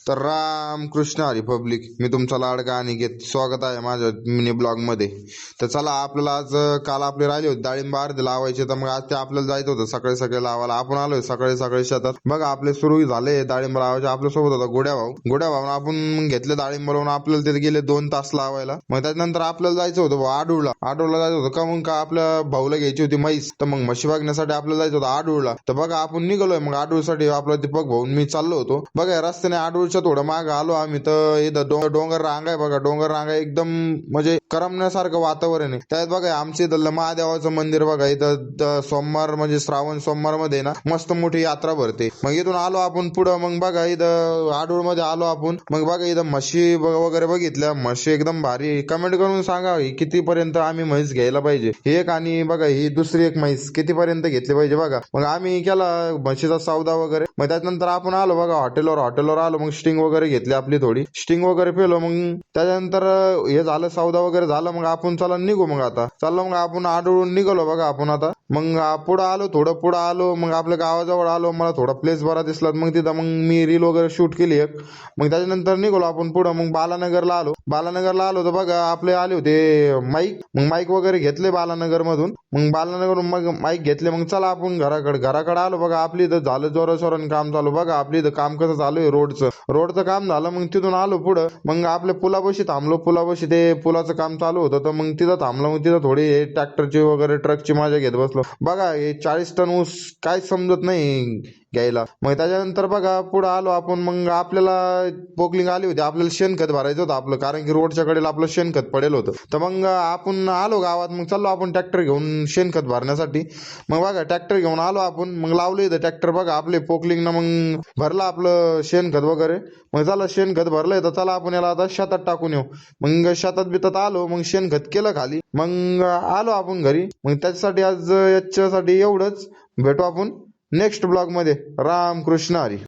तर राम कृष्ण हरी पब्लिक, मी तुमचा लाडका अनिकेत. स्वागत आहे माझ्या मिनी ब्लॉग मध्ये. तर चला, आपल्याला आज काल आपले राहिले होते डाळिंब अर्धे लावायचे, तर मग आज ते आपल्याला जायचं होतं सकाळी सकाळी लावायला. आपण आलोय सकाळी सकाळी शेतात. बघा आपले सुरू झाले डाळिंब लावायचे. आपल्या सोबत होता गोड्या भाऊ आपण घेतले डाळिंब लावून. आपल्याला तिथे गेले 2 तास लावायला. मग त्याच्यानंतर आपल्याला जायचं होतं आडूळला जायचं होतं. का मग का आपल्या भाऊला घ्यायची होती म्हैस, तर मग म्हशी बघण्यासाठी आपल्याला जायचं होतं आडूळला. तर बघा आपण निघालोय मग आडूळसाठी. आपला दीपक भाऊ मी चाललो होतो. बघा रस्त्याने आडूळच्या थोडं माग आलो आम्ही, तर इथं डोंगर रांग आहे. बघा डोंगर रांग आहे, एकदम म्हणजे करमण्यासारखं वातावरण आहे. त्यात बघा आमच्या इथलं महादेवाचं मंदिर. बघा इथं सोमवार म्हणजे श्रावण सोमवार मध्ये ना मस्त मोठी यात्रा भरते. मग इथून आलो आपण पुढं. मग बघा इथं आडूळ मध्ये आलो आपण. मग बघा इथं म्हशी वगैरे बघितल्या. म्हशी एकदम भारी. कमेंट करून सांगा किती पर्यंत आम्ही म्हैस घ्यायला पाहिजे. एक आणि बघा ही दुसरी एक म्हैस किती पर्यंत घेतली पाहिजे बघा. मग आम्ही केला म्हशीचा सौदा वगैरे. मग त्याच्यानंतर आपण आलो बघा हॉटेलवर आलो. मग स्टिंग वगैरे घेतली आपली, थोडी स्टिंग वगैरे पेलो. मग त्याच्यानंतर हे झालं, सौदा वगैरे झालं. मग आपण चला निघू. मग आता चाललो. मग आपण आडूळून निघालो बघा आपण आता. मग पुढं आलो, थोडं पुढं आलो. मग आपल्या गावाजवळ आलो. मला थोडा प्लेस बरा दिसला. मग तिथं मग मी रील वगैरे शूट केली एक. मग त्याच्यानंतर निघालो आपण पुढं. मग बालानगरला आलो तर बघा आपले आले होते माईक. मग माईक वगैरे घेतले बालानगर मधून. मग माईक घेतले. मग चला आपण घराकडे आलो. बघा आपली इथं झालं जोराशोराने काम चालू. बघा आपली इथं काम कसं चालू आहे, रोडचं काम झालं. मग तिथून आलो पुढं. मग आपल्या पुलापाशी थांबलो. पुलापाशी ते पुलाचं काम चालू होतं, तर मग तिथं थांबलो. मग तिथं थोडी ट्रॅक्टरची वगैरे ट्रकची मजा घेत बसलो. बघा हे 40 टन ऊस काहीच समजत नाही घ्यायला. मग त्याच्यानंतर बघा पुढे आलो आपण. मग आपल्याला पोकलिंग आली होती. आपल्याला शेणखत भरायचं होतं आपलं, कारण की रोडच्या कडेला आपलं शेणखत पडेल होतं. तर मग आपण आलो गावात. मग चाललो आपण ट्रॅक्टर घेऊन शेणखत भरण्यासाठी. मग बघा ट्रॅक्टर घेऊन आलो आपण. मग लावलं इथं ट्रॅक्टर. बघा आपले पोकलिंगनं मग भरलं आपलं शेणखत वगैरे. मग झालं शेणखत भरलंय, तर चला आपण याला आता शेतात टाकून येऊ. मग शेतात बितात आलो. मग शेणखत केलं खाली. मग आलो आपण घरी. मग त्याच्यासाठी आज याच्यासाठी एवढंच. भेटू आपण नेक्स्ट ब्लॉग मध्ये. राम कृष्ण हरी.